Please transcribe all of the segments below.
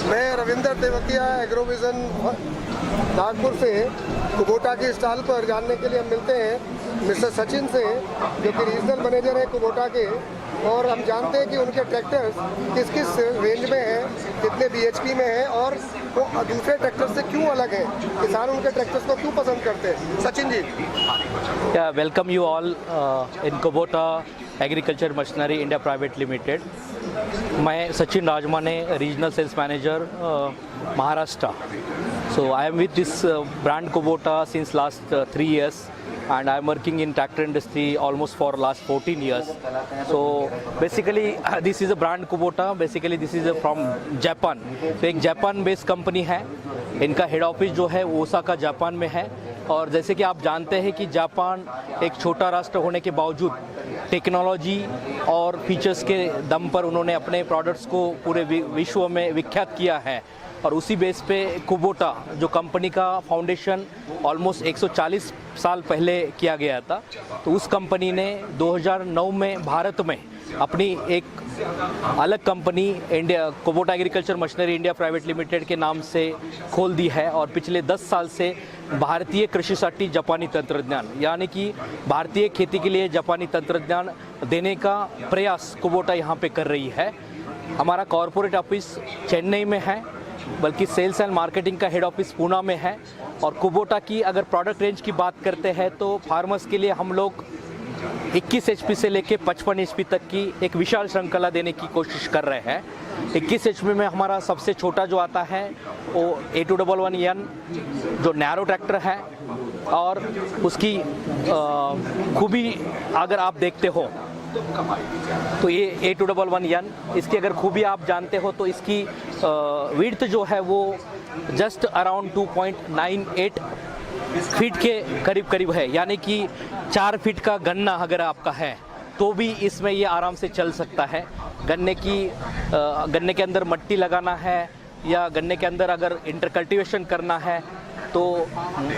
मैं रविंदर तेवतिया एग्रोविजन नागपुर से कुबोटा की स्टॉल पर जानने के लिए हम मिलते हैं मिस्टर सचिन से, जो कि रीजनल मैनेजर है कुबोटा के, और हम जानते हैं कि उनके ट्रैक्टर्स किस किस रेंज में हैं, कितने बीएचपी में हैं और वो दूसरे ट्रैक्टर से क्यों अलग हैं, किसान उनके ट्रैक्टर्स को क्यों पसंद करते हैं। Sachin ji. Welcome you all in Kubota agriculture machinery India private limited. मैं Sachin Rajmane, regional sales manager Maharashtra. So I am with this brand Kubota since last 3 years, and I am working in tractor industry almost for last 14 years. So basically this is a brand Kubota. Basically this is from Japan. तो एक Japan based company है। इनका head office जो है वो Osaka Japan में है। और जैसे कि आप जानते हैं कि जापान एक छोटा राष्ट्र होने के बावजूद टेक्नोलॉजी और फीचर्स के दम पर उन्होंने अपने प्रोडक्ट्स को पूरे विश्व में विख्यात किया है। और उसी बेस पे कुबोटा जो कंपनी का फाउंडेशन ऑलमोस्ट 140 साल पहले किया गया था, तो उस कंपनी ने 2009 में भारत में अपनी एक अलग company India Kubota agriculture machinery India private limited के नाम से खोल दी है। और पिछले 10 साल से भारतीय कृषिसाठी जापानी तंत्रज्ञान, यानी कि भारतीय खेती के लिए जापानी तंत्रज्ञान देने का प्रयास कुबोटा यहाँ पे कर रही है। हमारा कॉरपोरेट ऑफिस चेन्नई में है, बल्कि सेल्स एंड मार्केटिंग का हेड ऑफिस पुणे में है। और कुबोटा की अगर प्रोडक्ट रेंज की बात करते हैं तो फार्मर्स के लिए हम लोग 21 HP से लेके 55 HP तक की एक विशाल श्रृंखला देने की कोशिश कर रहे हैं। 21 HP में हमारा सबसे छोटा जो आता है वो A211N जो नैरो ट्रैक्टर है। और उसकी खूबी अगर आप देखते हो तो ये A211N, इसकी अगर खूबी आप जानते हो तो इसकी विड्थ जो है वो जस्ट अराउंड 2.98 फीट के करीब करीब है, यानी कि 4 फीट का गन्ना अगर आपका है तो भी इसमें ये आराम से चल सकता है। गन्ने के अंदर मट्टी लगाना है या गन्ने के अंदर अगर इंटर कल्टीवेशन करना है तो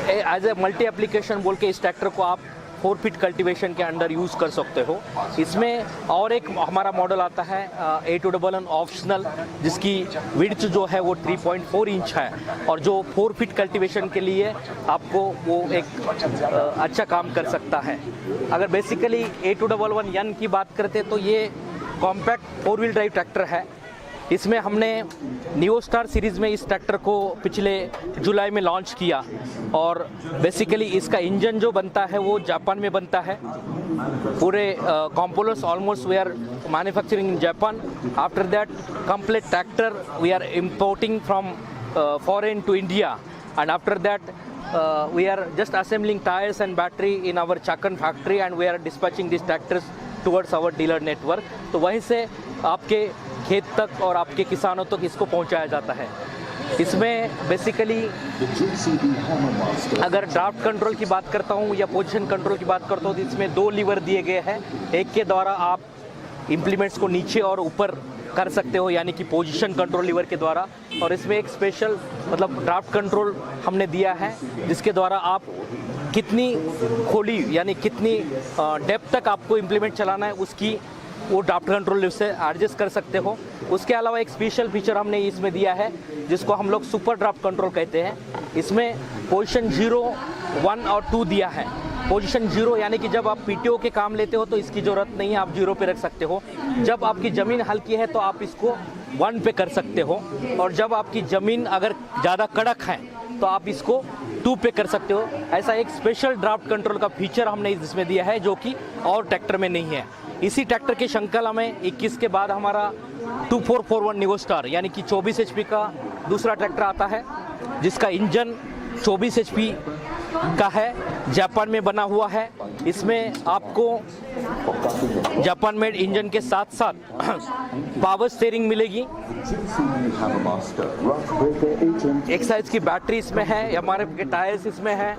एज ए मल्टी एप्लीकेशन बोल के इस ट्रैक्टर को आप 4 फीट कल्टीवेशन के अंडर यूज़ कर सकते हो। इसमें और एक हमारा मॉडल आता है A211 ऑप्शनल, जिसकी विड्थ जो है वो 3.4 इंच है और जो 4 फीट कल्टीवेशन के लिए आपको वो एक अच्छा काम कर सकता है। अगर बेसिकली A211N की बात करते तो ये कॉम्पैक्ट 4 व्हील ड्राइव ट्रैक्टर है। इसमें हमने न्यू स्टार सीरीज़ में इस ट्रैक्टर को पिछले जुलाई में लॉन्च किया। और बेसिकली इसका इंजन जो बनता है वो जापान में बनता है। पूरे components almost we are manufacturing in Japan. After that complete tractor we are importing from foreign to India, and after that we are just assembling tires and battery in our Chakan factory, and we are dispatching these tractors towards our dealer network। तो वहीं से आपके खेत तक और आपके किसानों तक इसको पहुंचाया जाता है। इसमें बेसिकली अगर ड्राफ्ट कंट्रोल की बात करता हूं या पोजीशन कंट्रोल की बात करता हूं तो इसमें 2 लीवर दिए गए हैं। एक के द्वारा आप इम्प्लीमेंट्स को नीचे और ऊपर कर सकते हो, यानी कि पोजीशन कंट्रोल लीवर के द्वारा। और इसमें एक स्पेशल मतलब ड्राफ्ट कंट्रोल हमने दिया है, जिसके द्वारा आप कितनी खोली यानी कितनी डेप्थ तक आपको इम्प्लीमेंट चलाना है उसकी वो ड्राफ्ट कंट्रोल से एडजस्ट कर सकते हो। उसके अलावा एक स्पेशल फीचर हमने इसमें दिया है जिसको हम लोग सुपर ड्राफ्ट कंट्रोल कहते हैं। इसमें पोजीशन 0, 1 और 2 दिया है। पोजीशन 0 यानी कि जब आप पीटीओ के काम लेते हो तो इसकी ज़रूरत नहीं है, आप 0 पे रख सकते हो। जब आपकी ज़मीन हल्की है तो आप इसको 1 पे कर सकते हो, और जब आपकी ज़मीन अगर ज़्यादा कड़क है तो आप इसको 2 पे कर सकते हो। ऐसा एक स्पेशल ड्राफ्ट कंट्रोल का फीचर हमने इसमें दिया है जो कि और ट्रैक्टर में नहीं है। इसी ट्रैक्टर के श्रृंखला में 21 के बाद हमारा 2441 न्यू स्टार यानी कि 24 HP का दूसरा ट्रैक्टर आता है, जिसका इंजन 24 HP का है, जापान में बना हुआ है। इसमें आपको जापान मेड इंजन के साथ साथ पावर स्टीयरिंग मिलेगी। एक साइज की बैटरी इसमें है, हमारे टायर्स इसमें है।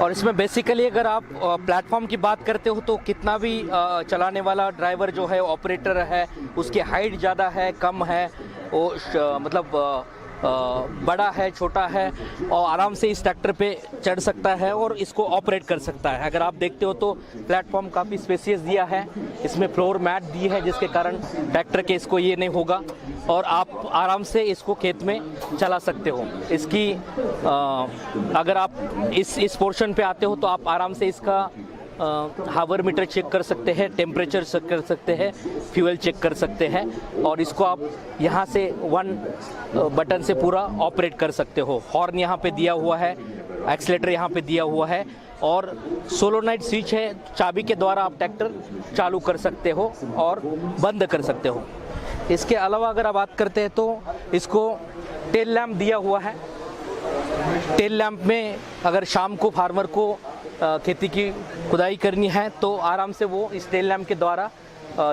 और इसमें बेसिकली अगर आप प्लेटफॉर्म की बात करते हो तो कितना भी चलाने वाला ड्राइवर जो है ऑपरेटर है उसकी हाइट ज़्यादा है कम है, वो मतलब बड़ा है, छोटा है, और आराम से इस ट्रैक्टर पे चढ़ सकता है और इसको ऑपरेट कर सकता है। अगर आप देखते हो तो प्लेटफॉर्म काफ़ी स्पेसियस दिया है, इसमें फ्लोर मैट दी है जिसके कारण ट्रैक्टर के इसको ये नहीं होगा और आप आराम से इसको खेत में चला सकते हो। इसकी अगर आप इस पोर्शन पे आते हो तो आप आराम से इसका हावर मीटर चेक कर सकते हैं, टेम्परेचर चेक कर सकते हैं, फ्यूल चेक कर सकते हैं और इसको आप यहाँ से वन बटन से पूरा ऑपरेट कर सकते हो। हॉर्न यहाँ पे दिया हुआ है, एक्सीलेटर यहाँ पे दिया हुआ है और सोलोनाइट स्विच है, चाबी के द्वारा आप ट्रैक्टर चालू कर सकते हो और बंद कर सकते हो। इसके अलावा अगर आप बात करते हैं तो इसको टेल लैम्प दिया हुआ है। टेल लैम्प में अगर शाम को फार्मर को खेती की खुदाई करनी है तो आराम से वो इस टेल लैम्प के द्वारा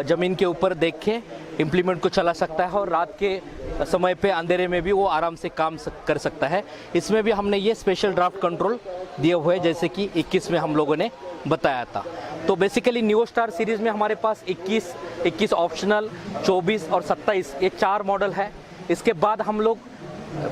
ज़मीन के ऊपर देख के इम्प्लीमेंट को चला सकता है और रात के समय पे अंधेरे में भी वो आराम से काम कर सकता है। इसमें भी हमने ये स्पेशल ड्राफ्ट कंट्रोल दिए हुए हैं जैसे कि 21 में हम लोगों ने बताया था। तो बेसिकली न्यू स्टार सीरीज़ में हमारे पास 21 ऑप्शनल, 24 और 27 ये 4 मॉडल है। इसके बाद हम लोग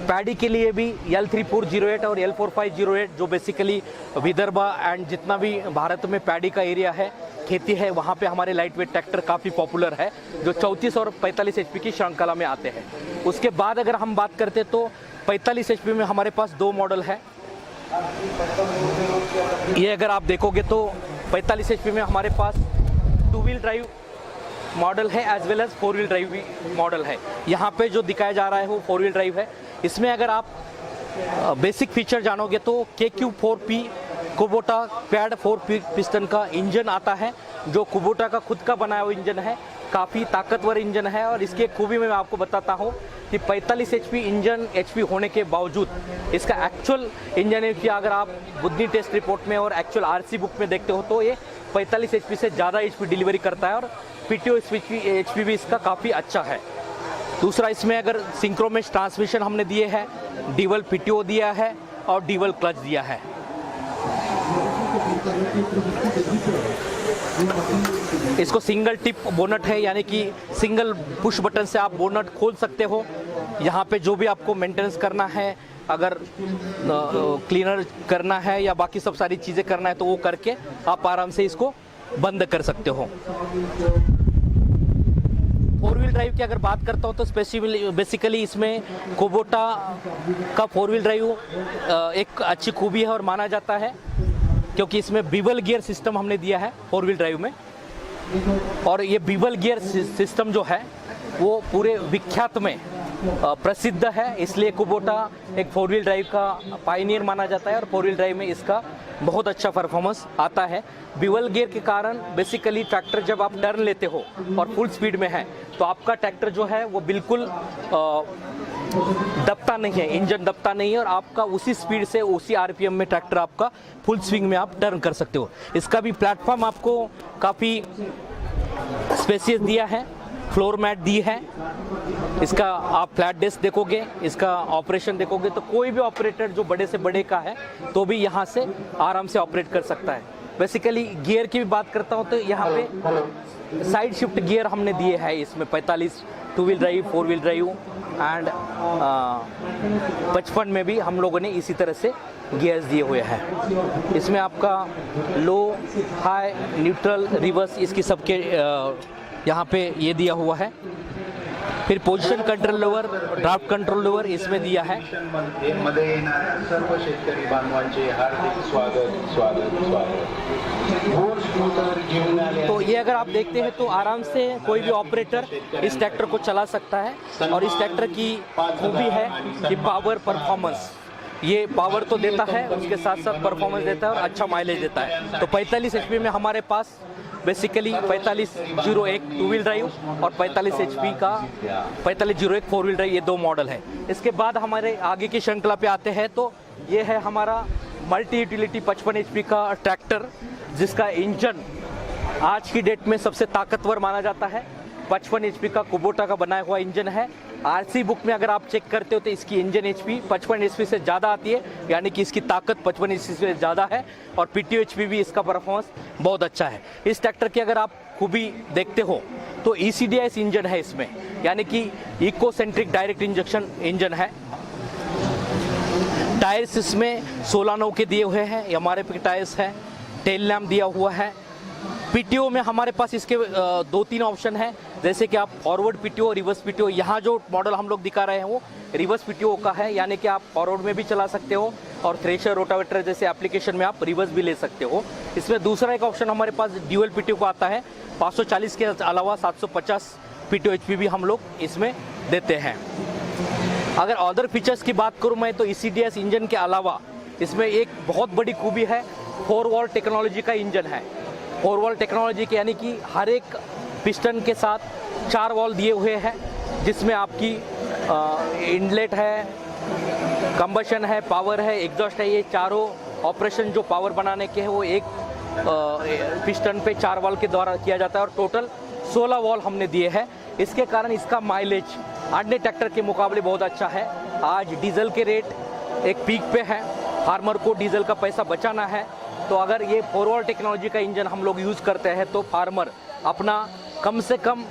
पैडी के लिए भी L3408 और L4508 जो बेसिकली विदर्भा एंड जितना भी भारत में पैडी का एरिया है, खेती है, वहाँ पे हमारे लाइट वेट ट्रैक्टर काफ़ी पॉपुलर है जो 34 और 45 HP की श्रृंखला में आते हैं। उसके बाद अगर हम बात करते तो 45 HP में हमारे पास 2 मॉडल है। ये अगर आप देखोगे तो 45 HP में हमारे पास 2 व्हील ड्राइव मॉडल है as well as 4 wheel drive भी मॉडल है। यहाँ पे जो दिखाया जा रहा है वो 4 व्हील ड्राइव है। इसमें अगर आप बेसिक फीचर जानोगे तो KQ4P कुबोटा पैड 4 पिस्टन का इंजन आता है जो कुबोटा का खुद का बनाया हुआ इंजन है, काफ़ी ताकतवर इंजन है। और इसकी एक खूबी मैं आपको बताता हूँ कि 45 HP इंजन HP होने के बावजूद इसका एक्चुअल इंजन HP अगर आप बुद्धि टेस्ट रिपोर्ट में और एक्चुअल RC बुक में देखते हो तो ये 45 HP से ज़्यादा HP डिलीवरी करता है और PTO HP भी इसका काफ़ी अच्छा है। दूसरा, इसमें अगर सिंक्रोमेश ट्रांसमिशन हमने दिए हैं, डीवल PTO दिया है और डीवल क्लच दिया है। इसको सिंगल टिप बोनट है यानी कि सिंगल पुश बटन से आप बोनट खोल सकते हो। यहाँ पे जो भी आपको मेंटेनेंस करना है, अगर क्लीनर करना है या बाकी सब सारी चीज़ें करना है तो वो करके आप आराम से इसको बंद कर सकते हो। 4 व्हील ड्राइव की अगर बात करता हूँ तो बेसिकली इसमें कुबोटा का 4 व्हील ड्राइव एक अच्छी खूबी है और माना जाता है क्योंकि इसमें बिबल गियर सिस्टम हमने दिया है 4 व्हील ड्राइव में। और ये बिबल गियर सिस्टम जो है वो पूरे विख्यात में प्रसिद्ध है, इसलिए कुबोटा एक 4 व्हील ड्राइव का पायनियर माना जाता है और 4 व्हील ड्राइव में इसका बहुत अच्छा परफॉर्मेंस आता है। बिबल गियर के कारण बेसिकली ट्रैक्टर जब आप टर्न लेते हो और फुल स्पीड में है तो आपका ट्रैक्टर जो है वो बिल्कुल दबता नहीं है, इंजन दबता नहीं है और आपका उसी स्पीड से उसी RPM में ट्रैक्टर आपका फुल स्विंग में आप टर्न कर सकते हो। इसका भी प्लेटफॉर्म आपको काफ़ी स्पेसियस दिया है, फ्लोर मैट दी है। इसका आप फ्लैट डेस्क देखोगे, इसका ऑपरेशन देखोगे तो कोई भी ऑपरेटर जो बड़े से बड़े का है तो भी यहाँ से आराम से ऑपरेट कर सकता है। बेसिकली गियर की भी बात करता हूँ तो यहाँ पे साइड शिफ्ट गियर हमने दिए हैं इसमें 45 2 wheel drive, 4 wheel drive and 55 में भी हम लोगों ने इसी तरह से गियर्स दिए हुए हैं। इसमें आपका लो, हाई, न्यूट्रल, रिवर्स इसकी सबके यहाँ पे ये दिया हुआ है। फिर पोजीशन कंट्रोल लेवर, ड्राफ्ट कंट्रोल लेवर इसमें दिया है। मध्ये येणाऱ्या सर्व शेतकरी बांधवांचे हार्दिक स्वागत स्वागत स्वागत। तो ये अगर आप देखते हैं तो आराम से कोई भी ऑपरेटर इस ट्रैक्टर को चला सकता है और इस ट्रैक्टर की खूबी है कि पावर परफॉर्मेंस, ये पावर तो देता है उसके साथ साथ परफॉर्मेंस देता है और अच्छा माइलेज देता है। तो 45 HP में हमारे पास बेसिकली 4501 2 व्हील ड्राइव और 45 HP का 4501 4 व्हील ड्राइव, ये 2 मॉडल है। इसके बाद हमारे आगे की श्रृंखला पे आते हैं तो ये है हमारा मल्टी यूटिलिटी 55 HP का ट्रैक्टर जिसका इंजन आज की डेट में सबसे ताकतवर माना जाता है। 55 HP का कुबोटा का बनाया हुआ इंजन है। RC बुक में अगर आप चेक करते हो तो इसकी इंजन HP 55 HP से ज़्यादा आती है, यानी कि इसकी ताकत 55 HP से ज़्यादा है और PTO HP भी इसका परफॉर्मेंस बहुत अच्छा है। इस ट्रैक्टर की अगर आप खूबी देखते हो तो ECDIS इंजन है इसमें, यानी कि eco centric direct injection engine है टायर्स इसमें 16 9 के दिए हुए हैं, एमआरएफ के टायर्स हैं। टेल लैम्प दिया हुआ है। पीटीओ में हमारे पास इसके 2-3 ऑप्शन है, जैसे कि आप फॉरवर्ड पीटीओ, रिवर्स पीटीओ। यहाँ जो मॉडल हम लोग दिखा रहे हैं वो रिवर्स पीटीओ का है, यानी कि आप फॉरवर्ड में भी चला सकते हो और थ्रेशर, रोटावेटर जैसे एप्लीकेशन में आप रिवर्स भी ले सकते हो। इसमें दूसरा एक ऑप्शन हमारे पास ड्यूअल पीटीओ का आता है। 540 के अलावा 750 पीटीओ एचपी भी हम लोग इसमें देते हैं। अगर अदर फीचर्स की बात करूं मैं तो ECDS इंजन के अलावा इसमें एक बहुत बड़ी खूबी है, 4 वॉल टेक्नोलॉजी का इंजन है। 4 वॉल टेक्नोलॉजी के यानी कि हर एक पिस्टन के साथ 4 वॉल दिए हुए हैं, जिसमें आपकी इनलेट है, कंबशन है, पावर है, एग्जॉस्ट है। ये चारों ऑपरेशन जो पावर बनाने के हैं वो एक पिस्टन पे 4 वॉल के द्वारा किया जाता है और टोटल 16 वॉल हमने दिए हैं। इसके कारण इसका माइलेज अन्य ट्रैक्टर के मुकाबले बहुत अच्छा है। आज डीजल के रेट एक पीक पे है, फार्मर को डीजल का पैसा बचाना है, तो अगर ये 4 वॉल टेक्नोलॉजी का इंजन हम लोग यूज़ करते हैं तो फार्मर अपना कम से कम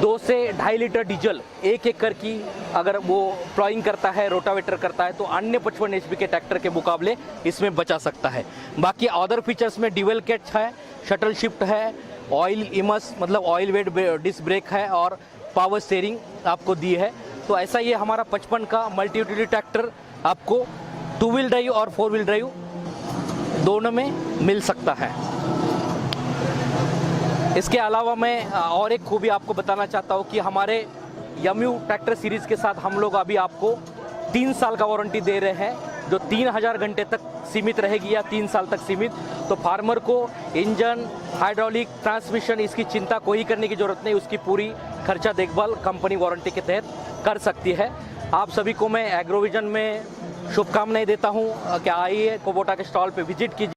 2 से 2.5 लीटर डीजल एक एकड़ की अगर वो प्लॉइंग करता है, रोटावेटर करता है, तो अन्य 55 HP के ट्रैक्टर के मुकाबले इसमें बचा सकता है। बाकी अदर फीचर्स में ड्यूअल क्लच है, शटल शिफ्ट है, ऑयल इमस मतलब ऑयल वेट डिस्क ब्रेक है और पावर स्टीयरिंग आपको दी है। तो ऐसा ये हमारा 55 का मल्टी यूटिलिटी ट्रैक्टर आपको 2 व्हील ड्राइव और 4 व्हील ड्राइव दोनों में मिल सकता है। इसके अलावा मैं और एक खूबी आपको बताना चाहता हूँ कि हमारे यम्यू ट्रैक्टर सीरीज़ के साथ हम लोग अभी आपको 3 साल का वारंटी दे रहे हैं, जो 3000 घंटे तक सीमित रहेगी या 3 साल तक सीमित। तो फार्मर को इंजन, हाइड्रोलिक, ट्रांसमिशन इसकी चिंता कोई करने की ज़रूरत नहीं, उसकी पूरी खर्चा देखभाल कंपनी वारंटी के तहत कर सकती है। आप सभी को मैं एग्रोविजन में शुभकामनाएं देता हूं कि आइए कुबोटा के स्टॉल पे विजिट कीजिए।